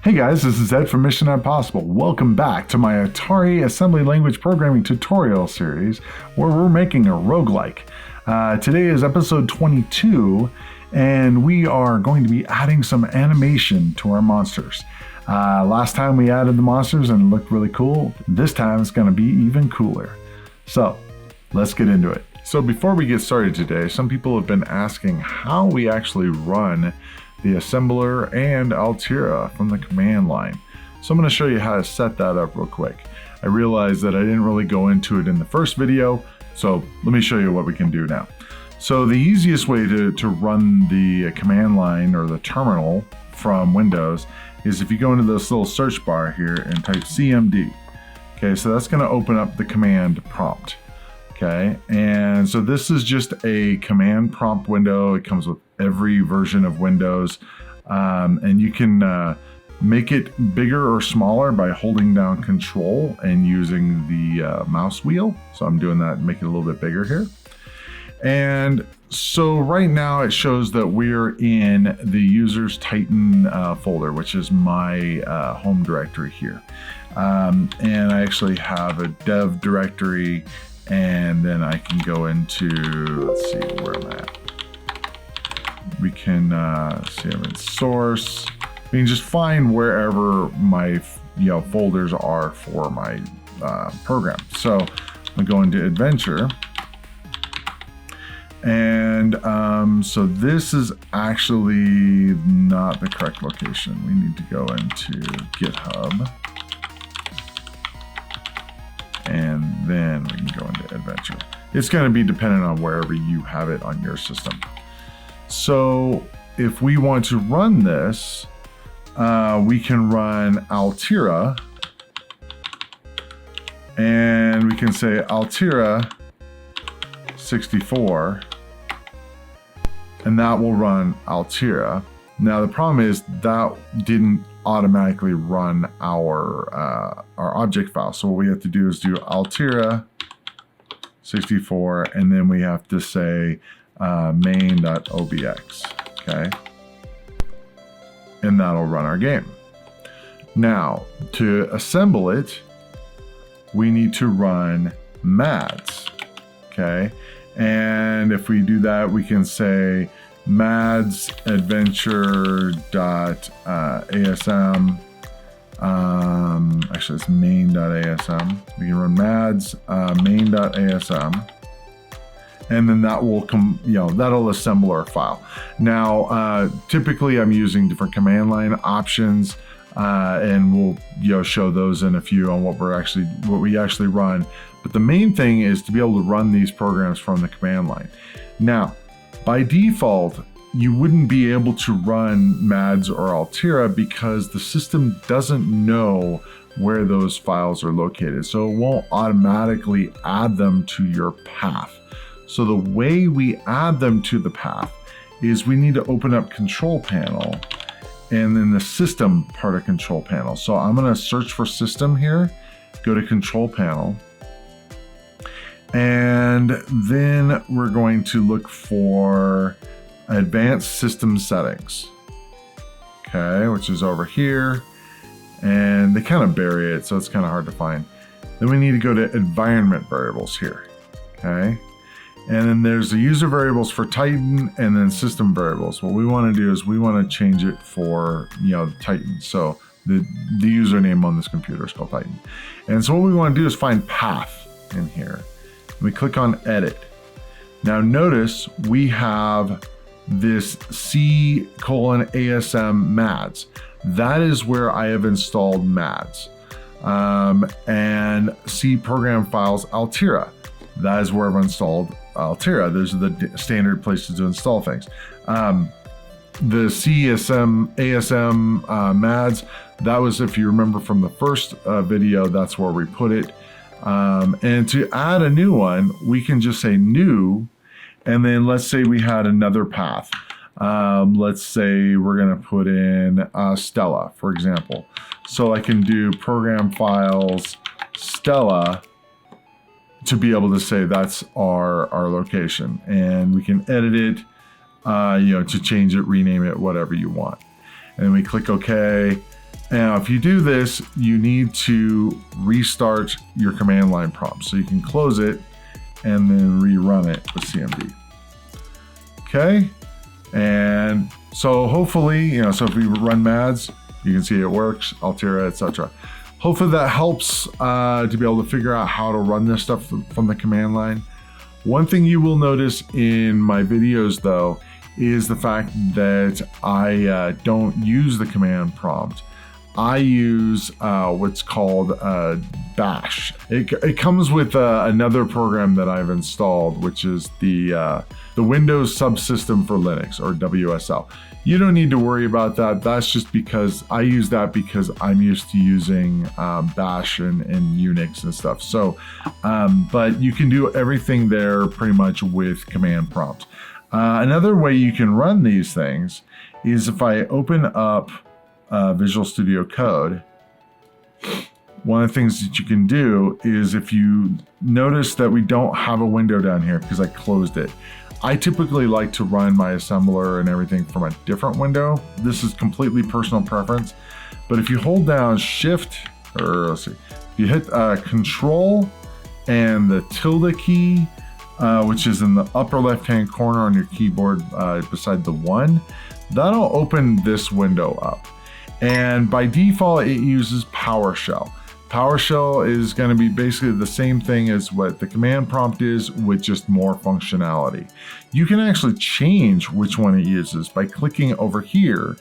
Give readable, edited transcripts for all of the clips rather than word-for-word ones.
Hey guys, this is Ed from Mission Impossible. Welcome back to my Atari assembly language programming tutorial series where we're making a roguelike. Today is episode 22 and we are going to be adding some animation to our monsters. Last time we added the monsters and it looked really cool. This time it's going to be even cooler. So let's get into it. So before we get started today, some people have been asking how we actually run the assembler and Altera from the command line. So I'm going to show you how to set that up real quick. I realized that I didn't really go into it in the first video, so let me show you what we can do now. So the easiest way to run the command line or the terminal from Windows is if you go into this little search bar here and type CMD. Okay, so that's going to open up the command prompt. Okay, and so this is just a command prompt window. It comes with every version of Windows, and you can make it bigger or smaller by holding down Control and using the mouse wheel. So I'm doing that, make it a little bit bigger here. And so right now it shows that we're in the users Titan folder, which is my home directory here. And I actually have a dev directory, and then I can go into, let's see where I'm at. We can see I'm in source. We can just find wherever my folders are for my program. So I'm going to EdVenture. And so this is actually not the correct location. We need to go into GitHub. And then we can go into EdVenture. It's going to be dependent on wherever you have it on your system. So if we want to run this, we can run Altera, and we can say Altera 64, and that will run Altera. Now the problem is that didn't automatically run our object file. So what we have to do is do Altera 64, and then we have to say main.obx, okay? And that'll run our game. Now, to assemble it, we need to run mads, okay? And if we do that, we can say mads adventure.asm. Actually, it's main.asm. We can run mads main.asm. And then that will come, that'll assemble our file. Now, typically I'm using different command line options, and we'll show those in a few on what we actually run. But the main thing is to be able to run these programs from the command line. Now, by default, you wouldn't be able to run mads or Altera because the system doesn't know where those files are located. So it won't automatically add them to your path. So the way we add them to the path is we need to open up Control Panel and then the System part of Control Panel. So I'm going to search for System here, go to Control Panel, and then we're going to look for Advanced System Settings, okay, which is over here, and they kind of bury it, so it's kind of hard to find. Then we need to go to Environment Variables here, okay. And then there's the user variables for Titan and then system variables. What we want to do is we want to change it for, Titan. So the username on this computer is called Titan. And so what we want to do is find path in here. We click on edit. Now notice we have this C:\asm mads. That is where I have installed mads. And C program files Altera. That is where I've installed Altera. Those are the standard places to install things. The C:\asm mads, that was, if you remember from the first video, that's where we put it. And to add a new one, we can just say new, and then let's say we had another path. Let's say we're going to put in Stella, for example. So I can do program files Stella to be able to say that's our location, and we can edit it, to change it, rename it, whatever you want. And then we click OK, Now, if you do this, you need to restart your command line prompt. So you can close it and then rerun it with CMD. Okay. And so hopefully, so if we run MADS, you can see it works, Altera, etc. Hopefully that helps to be able to figure out how to run this stuff from the command line. One thing you will notice in my videos though, is the fact that I don't use the command prompt. I use what's called Bash. It comes with another program that I've installed, which is the Windows Subsystem for Linux, or WSL. You don't need to worry about that. That's just because I use that because I'm used to using Bash and Unix and stuff. So, but you can do everything there pretty much with command prompt. Another way you can run these things is if I open up Visual Studio Code, one of the things that you can do is, if you notice that we don't have a window down here because I closed it, I typically like to run my assembler and everything from a different window. This is completely personal preference, but if you hold down Shift, or let's see, you hit Control and the tilde key, which is in the upper left-hand corner on your keyboard beside the 1, that'll open this window up. And by default, it uses PowerShell. PowerShell is going to be basically the same thing as what the command prompt is, with just more functionality. You can actually change which one it uses by clicking over here,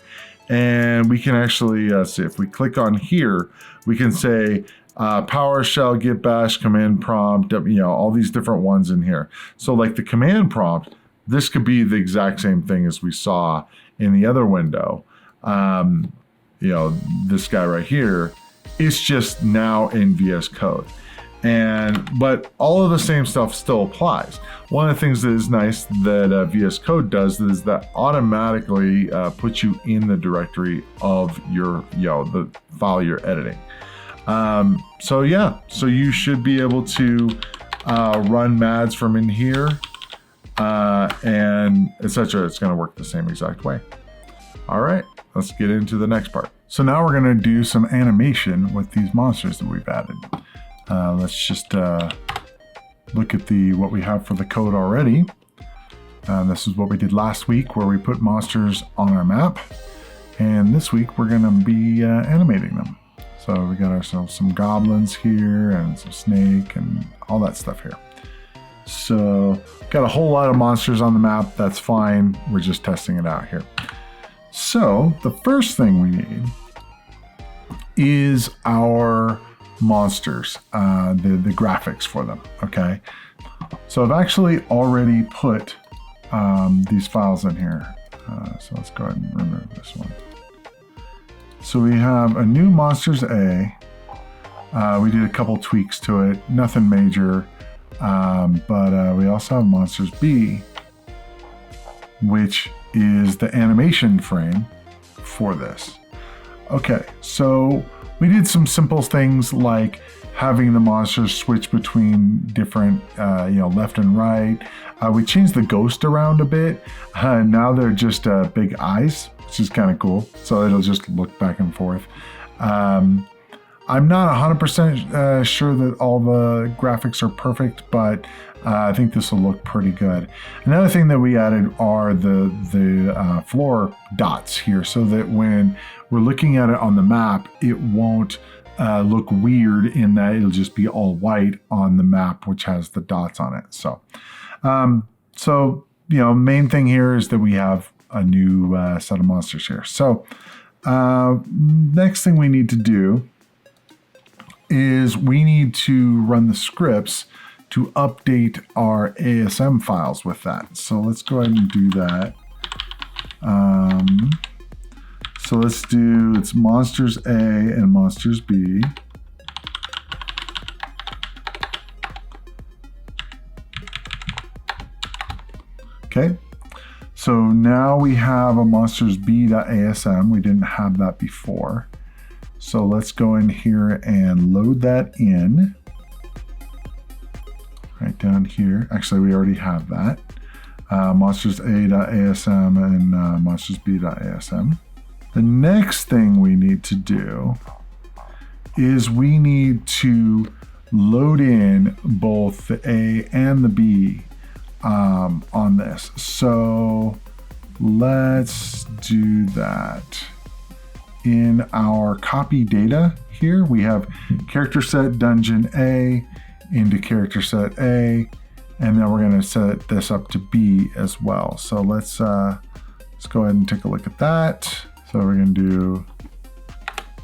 and we can actually see, if we click on here, we can say PowerShell, Git Bash, command prompt, all these different ones in here. So like the command prompt, this could be the exact same thing as we saw in the other window. This guy right here, it's just now in VS Code. But all of the same stuff still applies. One of the things that is nice that VS Code does is that automatically puts you in the directory of your, the file you're editing. So you should be able to run MADS from in here and etc. It's going to work the same exact way. All right, let's get into the next part. So now we're going to do some animation with these monsters that we've added. Let's just look at what we have for the code already. This is what we did last week, where we put monsters on our map. And this week we're going to be animating them. So we got ourselves some goblins here and some snake and all that stuff here. So got a whole lot of monsters on the map. That's fine. We're just testing it out here. So the first thing we need is our monsters, the graphics for them. Okay. So I've actually already put these files in here. So let's go ahead and remove this one. So we have a new Monsters A. We did a couple tweaks to it, nothing major. But we also have Monsters B, which is the animation frame for this. Okay, so we did some simple things like having the monsters switch between different, left and right. We changed the ghost around a bit. Now they're just big eyes, which is kind of cool. So it'll just look back and forth. I'm not 100% sure that all the graphics are perfect, but I think this will look pretty good. Another thing that we added are the floor dots here, so that when we're looking at it on the map, it won't look weird in that it'll just be all white on the map, which has the dots on it. So, main thing here is that we have a new set of monsters here. So, next thing we need to do is we need to run the scripts to update our ASM files with that. So let's go ahead and do that. So let's do, it's Monsters A and Monsters B. Okay, so now we have a Monsters B.asm. We didn't have that before. So let's go in here and load that in. Right down here. Actually, we already have that. Monsters A.asm and Monsters B.asm. The next thing we need to do is we need to load in both the A and the B on this. So let's do that. In our copy data here, we have character set dungeon A into character set A, and then we're going to set this up to B as well. So let's go ahead and take a look at that. So we're going to do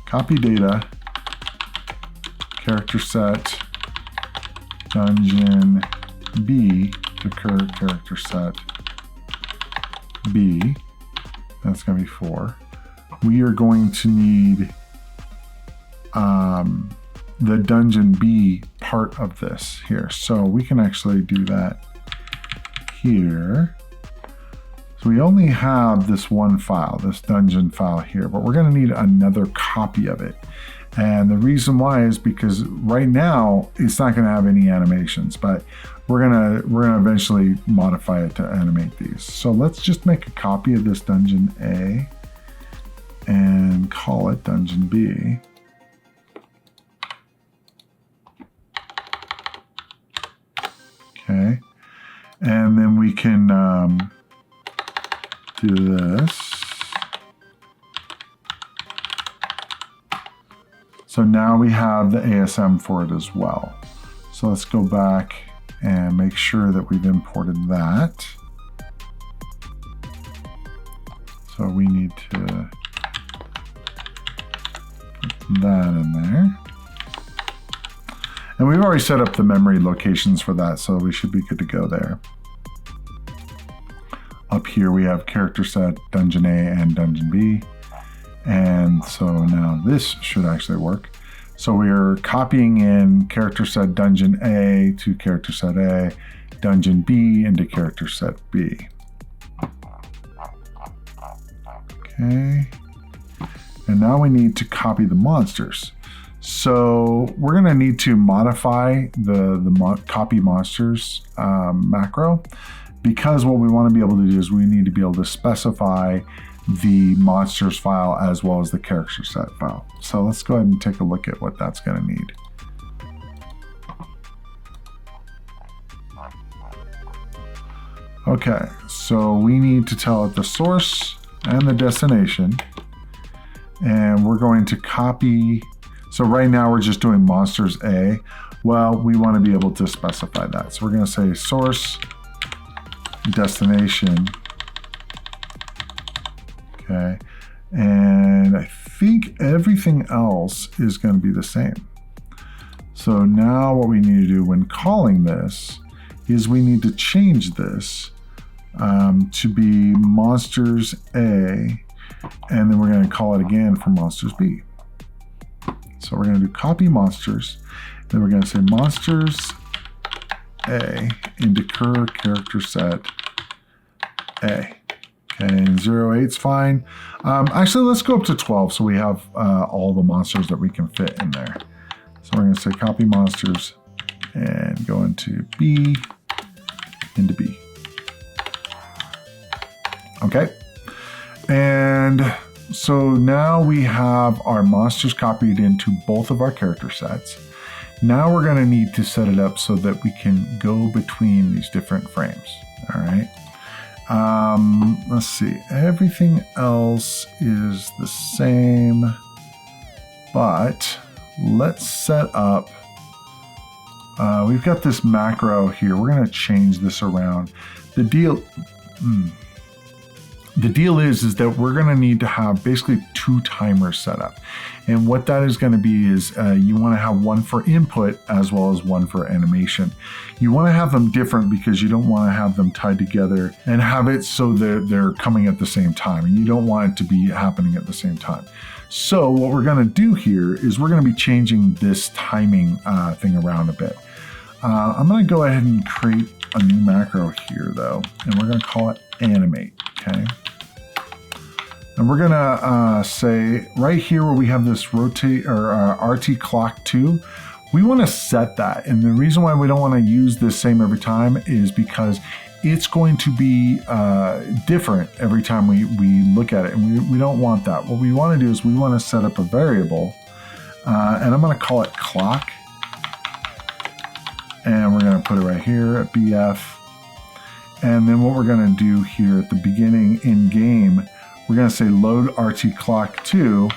copy data, character set dungeon B to character set B. That's going to be 4. We are going to need the dungeon B part of this here. So we can actually do that here. So we only have this one file, this dungeon file here, but we're going to need another copy of it. And the reason why is because right now it's not going to have any animations, but we're gonna eventually modify it to animate these. So let's just make a copy of this dungeon A and call it dungeon B. Okay, and then we can do this. So now we have the ASM for it as well. So let's go back and make sure that we've imported that. So we need to put that in there. And we've already set up the memory locations for that, so we should be good to go there. Up here we have character set, dungeon A and dungeon B. And so now this should actually work. So we're copying in character set dungeon A to character set A, dungeon B into character set B. Okay. And now we need to copy the monsters. So we're going to need to modify the copy monsters macro, because what we want to be able to do is we need to be able to specify the monsters file as well as the character set file. So let's go ahead and take a look at what that's going to need. Okay, so we need to tell it the source and the destination, and we're going to copy. So right now we're just doing monsters A. Well, we want to be able to specify that. So we're going to say source, destination. Okay, and I think everything else is going to be the same. So now what we need to do when calling this is we need to change this to be monsters A, and then we're going to call it again for monsters B. So we're going to do copy monsters, then we're going to say monsters A into character set A. And 08's fine. Actually, let's go up to 12 so we have all the monsters that we can fit in there. So we're going to say copy monsters and go into B, into B. Okay. And so now we have our monsters copied into both of our character sets. Now we're going to need to set it up so that we can go between these different frames. All right. Let's see, everything else is the same, but let's set up, we've got this macro here. We're going to change this around. The deal is that we're going to need to have basically 2 timers set up. And what that is going to be is you want to have one for input as well as one for animation. You want to have them different because you don't want to have them tied together and have it so they're coming at the same time. And you don't want it to be happening at the same time. So what we're going to do here is we're going to be changing this timing thing around a bit. I'm going to go ahead and create a new macro here though, and we're going to call it animate. Okay. And we're gonna say right here where we have this rotate or RT clock 2, we want to set that. And the reason why we don't want to use this same every time is because it's going to be different every time we look at it. And we don't want that. What we want to do is we want to set up a variable, and I'm going to call it clock. And we're going to put it right here at BF. And then what we're going to do here at the beginning in game, we're going to say load RT clock 2.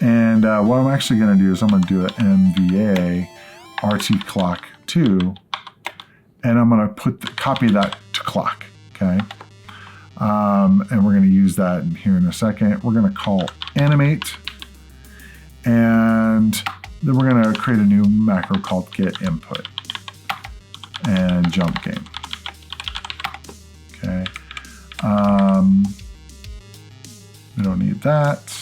And what I'm actually going to do is I'm going to do it NVA RT clock 2. And I'm going to copy that to clock. Okay. And we're going to use that here in a second. We're going to call animate. And then we're going to create a new macro called get input. And jump game. Okay. We don't need that.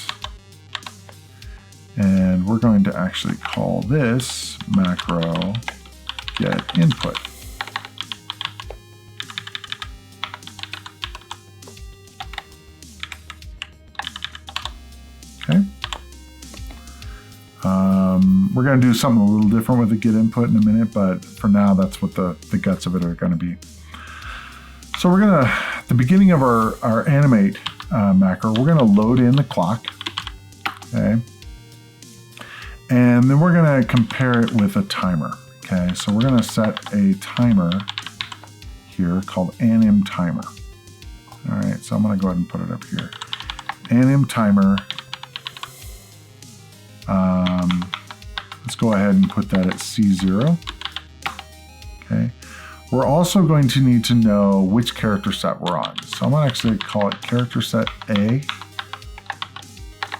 And we're going to actually call this macro get input. Okay. We're going to do something a little different with the get input in a minute, but for now, that's what the guts of it are going to be. So we're going to, at the beginning of our animate macro, we're going to load in the clock. Okay. And then we're going to compare it with a timer. Okay. So we're going to set a timer here called anim timer. All right. So I'm going to go ahead and put it up here. Anim timer. Let's go ahead and put that at C0. Okay. We're also going to need to know which character set we're on. So I'm going to actually call it character set A.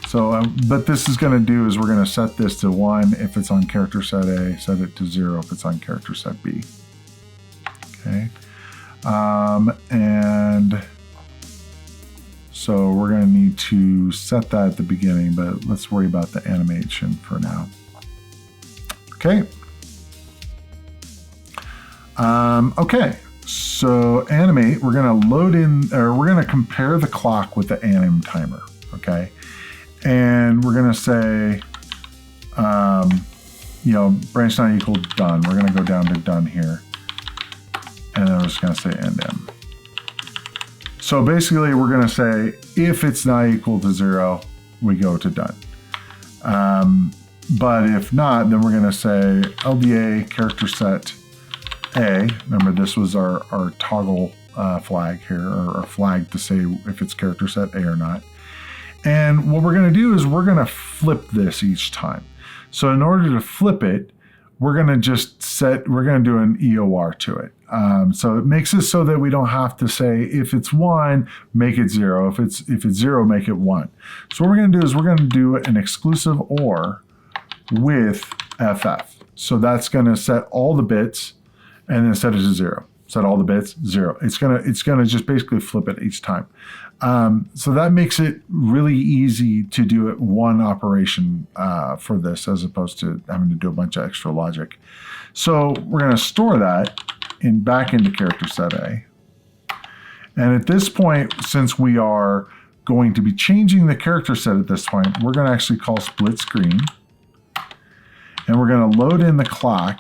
So, but this is going to do is we're going to set this to 1 if it's on character set A, set it to 0 if it's on character set B. Okay. And so we're going to need to set that at the beginning, but let's worry about the animation for now. Okay. Okay. So animate, we're going to load in, or we're going to compare the clock with the anim timer. Okay. And we're going to say, branch not equal done. We're going to go down to done here. And then we're just going to say end M. So basically we're going to say, if it's not equal to 0, we go to done. But if not, then we're going to say LDA character set A. Remember, this was our toggle flag here, or our flag to say if it's character set A or not. And what we're going to do is we're going to flip this each time. So in order to flip it, we're going to do an EOR to it. So it makes it so that we don't have to say, if it's 1, make it 0. If it's 0, make it 1. So what we're going to do is we're going to do an exclusive OR with FF. So that's going to set all the bits and then set it to 0. Set all the bits, 0. It's gonna just basically flip it each time. So that makes it really easy to do it one operation for this, as opposed to having to do a bunch of extra logic. So we're gonna store that back into character set A. And at this point, since we are going to be changing the character set at this point, we're gonna actually call split screen. And we're gonna load in the clock.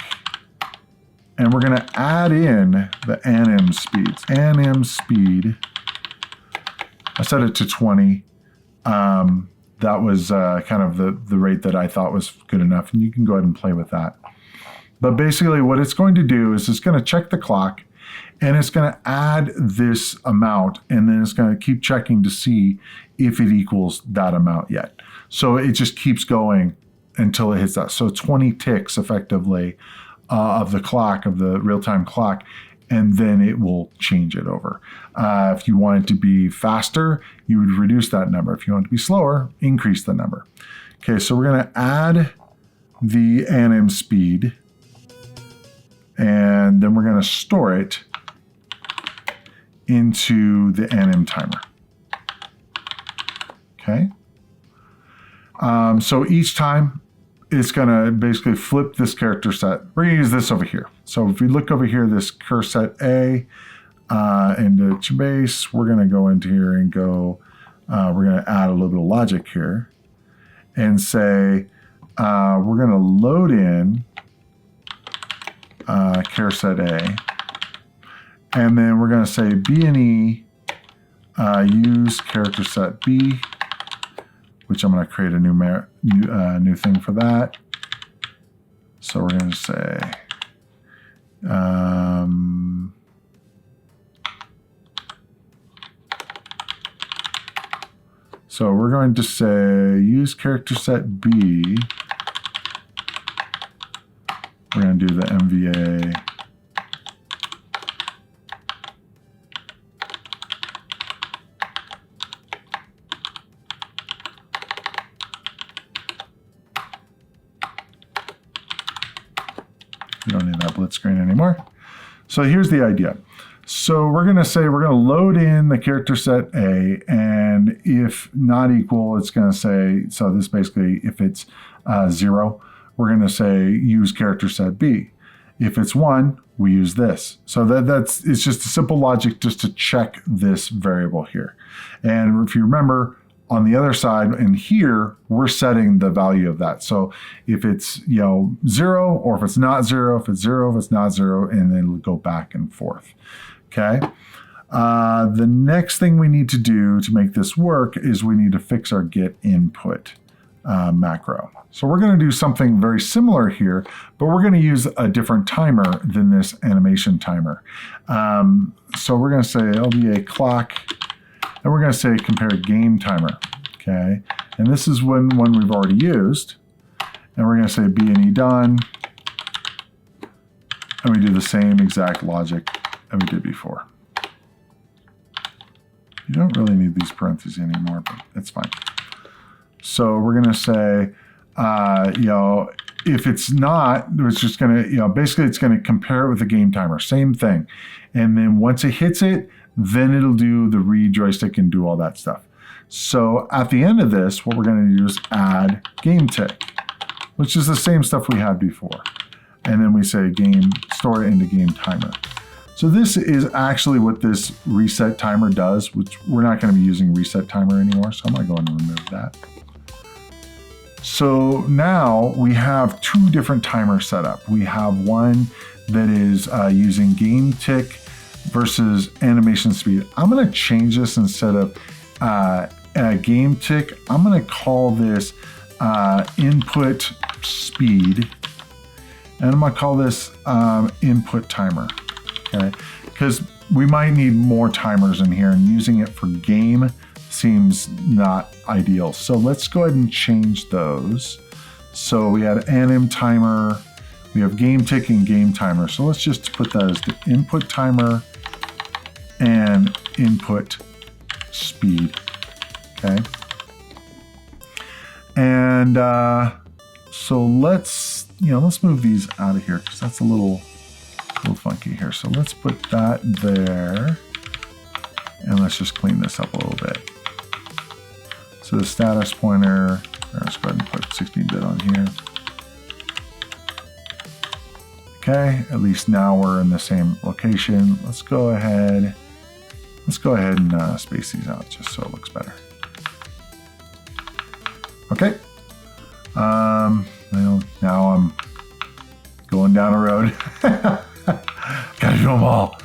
And we're going to add in the anim speeds. Anim speed, I set it to 20. That was kind of the rate that I thought was good enough. And you can go ahead and play with that. But basically what it's going to do is it's going to check the clock. And it's going to add this amount. And then it's going to keep checking to see if it equals that amount yet. So it just keeps going until it hits that. So 20 ticks effectively. Of the clock, of the real-time clock, and then it will change it over. If you want it to be faster, you would reduce that number. If you want it to be slower, increase the number. Okay, so we're going to add the anim speed, and then we're going to store it into the anim timer. Okay. So each time, it's going to basically flip this character set. We're going to use this over here. So if we look over here, this character set A into base, we're going to go into here and go, we're going to add a little bit of logic here and say, we're going to load in character set A. And then we're going to say B&E use character set B, which I'm going to create a new thing for that. So we're going to say so we're going to say use character set B. We're going to do the MVA we don't need that blitz screen anymore. So here's the idea. So we're going to say we're going to load in the character set A, and if not equal, it's going to say, so this basically, if it's 0, we're going to say use character set B. If it's 1, we use this. So that's it's just a simple logic just to check this variable here. And if you remember, on the other side in here, we're setting the value of that. So if it's 0, or if it's not 0, if it's 0, if it's not 0, and then it'll go back and forth. Okay. The next thing we need to do to make this work is we need to fix our get input macro. So we're going to do something very similar here, but we're going to use a different timer than this animation timer. So we're going to say LDA clock, and we're going to say compare game timer. Okay. And this is one we've already used. And we're going to say B&E done. And we do the same exact logic that we did before. You don't really need these parentheses anymore, but it's fine. So we're going to say, if it's not, it's just going to, basically it's going to compare it with the game timer, same thing. And then once it hits it, then it'll do the read joystick and do all that stuff. So at the end of this, what we're going to do is add game tick, which is the same stuff we had before. And then we say game store into game timer. So this is actually what this reset timer does, which we're not going to be using reset timer anymore. So I'm going to go and remove that. So now we have 2 different timers set up. We have one that is using game tick versus animation speed. I'm going to change this instead of game tick. I'm going to call this input speed, and I'm going to call this input timer. Okay, because we might need more timers in here, and using it for game seems not ideal. So let's go ahead and change those. So we had anim timer, we have game tick and game timer. So let's just put that as the input timer and input speed. Okay. And so let's move these out of here because that's a little funky here. So let's put that there, and let's just clean this up a little bit. So the status pointer, let's go ahead and put 16-bit on here. Okay, at least now we're in the same location. Let's go ahead and space these out just so it looks better. Okay. Now I'm going down a road. Gotta do them all.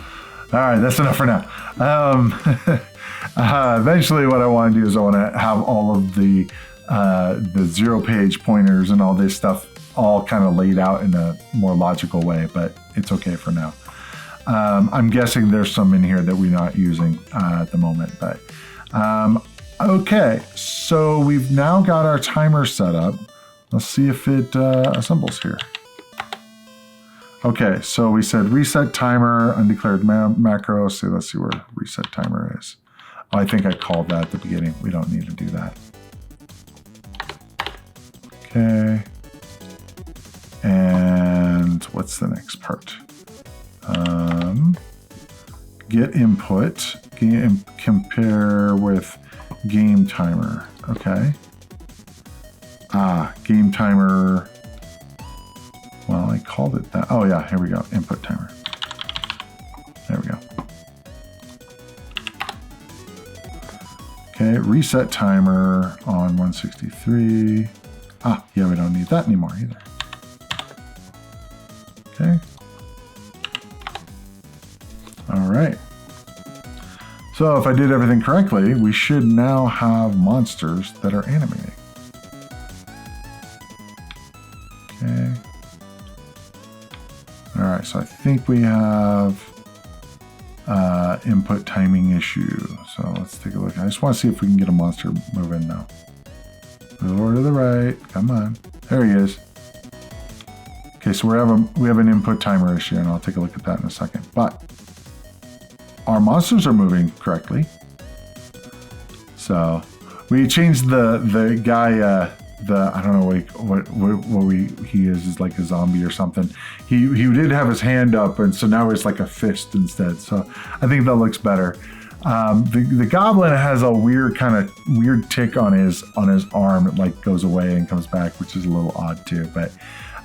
All right, that's enough for now. Eventually what I want to do is I want to have all of the 0-page pointers and all this stuff all kind of laid out in a more logical way, but it's okay for now. I'm guessing there's some in here that we're not using at the moment, but okay, so we've now got our timer set up. Let's see if it assembles here. Okay, so we said reset timer, undeclared macro. So let's see where reset timer is. Oh, I think I called that at the beginning. We don't need to do that. Okay. And what's the next part? Get input, compare with game timer. Okay. Game timer. Well, I called it that. Oh yeah, here we go. Input timer. There we go. Okay, reset timer on 163. Yeah, we don't need that anymore either. Okay. All right. So if I did everything correctly, we should now have monsters that are animating. Okay. All right, so I think we have input timing issue. So let's take a look. I just want to see if we can get a monster moving now. Over to the right. Come on. There he is. Okay, so we have an input timer issue, and I'll take a look at that in a second. But our monsters are moving correctly. So we changed the guy. I don't know what he is like a zombie or something. He did have his hand up, and so now it's like a fist instead. So I think that looks better. The goblin has a weird tick on his arm. It like goes away and comes back, which is a little odd too, but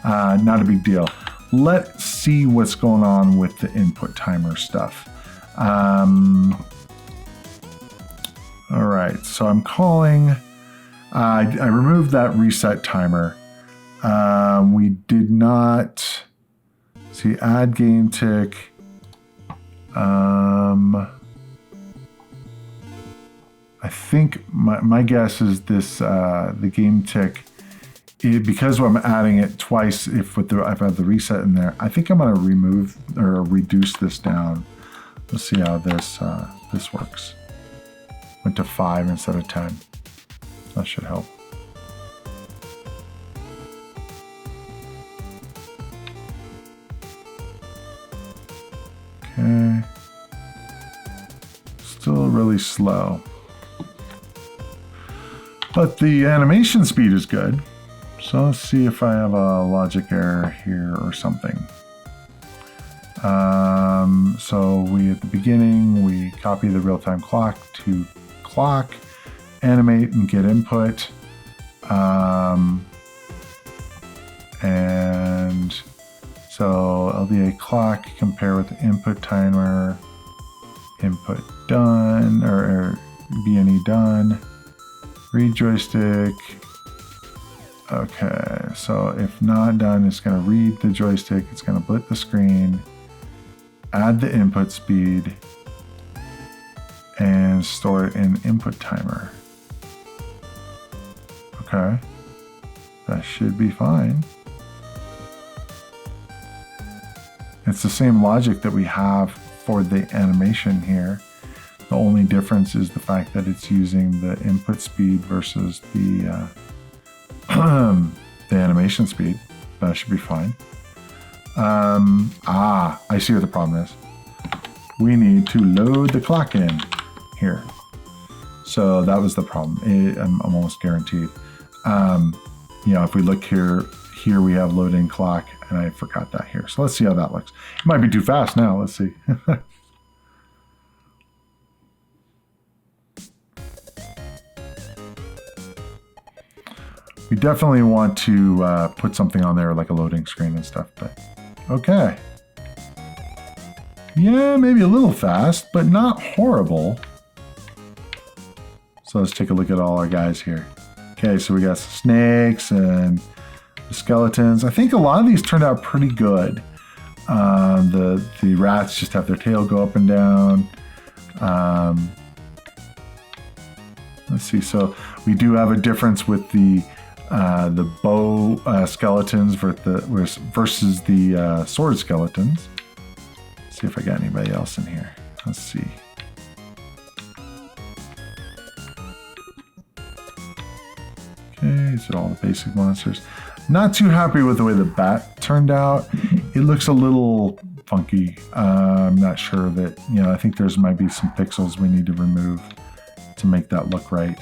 not a big deal. Let's see what's going on with the input timer stuff. All right, so I'm calling. I removed that reset timer. We did not see add game tick. I think my guess is this the game tick. Because I'm adding it twice, if I have the reset in there, I think I'm going to remove or reduce this down. Let's see how this works. Went to 5 instead of 10. That should help. Okay. Still really slow. But the animation speed is good. So let's see if I have a logic error here or something. So at the beginning, we copy the real-time clock to clock, animate and get input. And so LDA clock, compare with the input timer, input done, or BNE done, read joystick. Okay, so if not done, it's going to read the joystick, it's going to blit the screen, add the input speed, and store it in input timer. Okay, that should be fine. It's the same logic that we have for the animation here. The only difference is the fact that it's using the input speed versus the animation speed. That should be fine. I see what the problem is. We need to load the clock in here. So that was the problem. I'm almost guaranteed. If we look here we have loading clock, and I forgot that here. So let's see how that looks. It might be too fast now. Let's see. We definitely want to put something on there like a loading screen and stuff, but okay. Yeah, maybe a little fast, but not horrible. So let's take a look at all our guys here. Okay, so we got snakes and the skeletons. I think a lot of these turned out pretty good. The rats just have their tail go up and down. Let's see, so we do have a difference with the bow skeletons versus the sword skeletons. Let's see if I got anybody else in here. Let's see. Okay, these are all the basic monsters. Not too happy with the way the bat turned out. It looks a little funky. I'm not sure that, I think there's might be some pixels we need to remove to make that look right.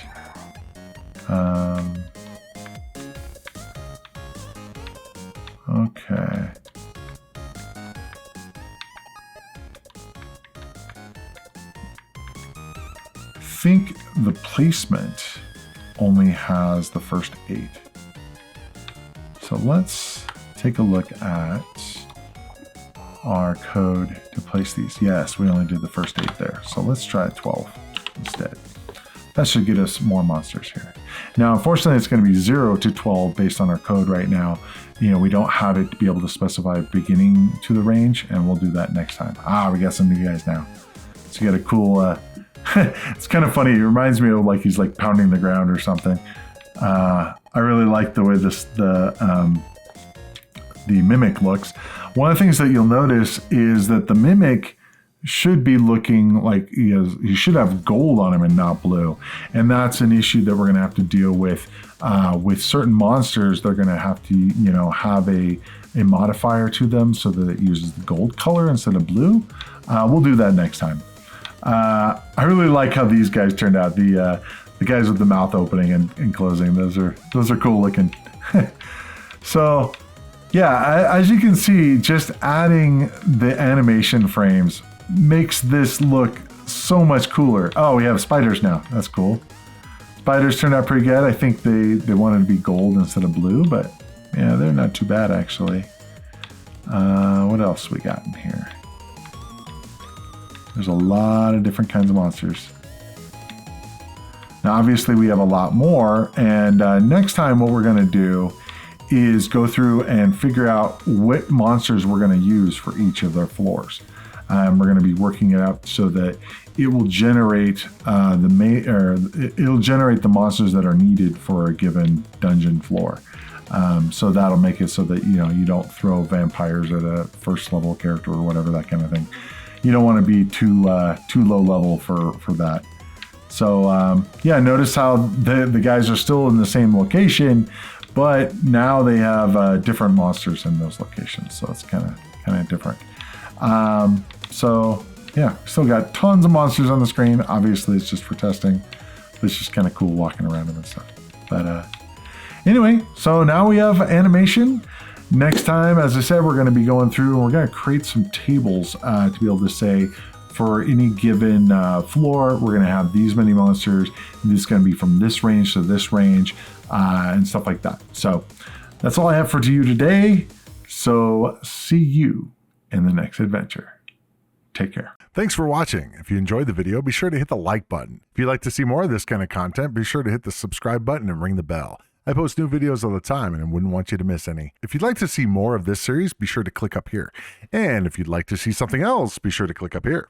Okay. I think the placement only has the first 8. So let's take a look at our code to place these. Yes, we only did the first 8 there. So let's try 12 instead. That should get us more monsters here. Now, unfortunately, it's going to be 0 to 12 based on our code right now. We don't have it to be able to specify beginning to the range, and we'll do that next time. We got some new guys now. So you got a cool, it's kind of funny. It reminds me of like he's like pounding the ground or something. I really like the way the Mimic looks. One of the things that you'll notice is that the Mimic should be looking like he should have gold on him and not blue. And that's an issue that we're going to have to deal with certain monsters. They're going to have to, have a modifier to them so that it uses the gold color instead of blue. We'll do that next time. I really like how these guys turned out. The guys with the mouth opening and closing. Those are cool looking. So yeah, as you can see, just adding the animation frames makes this look so much cooler. Oh, we have spiders now. That's cool. Spiders turned out pretty good. I think they wanted to be gold instead of blue, but yeah, they're not too bad actually. What else we got in here? There's a lot of different kinds of monsters. Now, obviously, we have a lot more, and next time what we're going to do is go through and figure out what monsters we're going to use for each of their floors. We're going to be working it out so that it will generate it'll generate the monsters that are needed for a given dungeon floor. So that'll make it so that you don't throw vampires at a first level character or whatever, that kind of thing. You don't want to be too low level for that. So yeah, notice how the guys are still in the same location, but now they have different monsters in those locations. So it's kind of different. So yeah, still got tons of monsters on the screen. Obviously, it's just for testing. But it's just kind of cool walking around them and stuff. But anyway, so now we have animation. Next time, as I said, we're going to be going through and we're going to create some tables to be able to say for any given floor, we're going to have these many monsters. This is going to be from this range to this range and stuff like that. So that's all I have for you today. So see you in the next adventure. Take care. Thanks for watching. If you enjoyed the video, be sure to hit the like button. If you'd like to see more of this kind of content, be sure to hit the subscribe button and ring the bell. I post new videos all the time and I wouldn't want you to miss any. If you'd like to see more of this series, be sure to click up here. And if you'd like to see something else, be sure to click up here.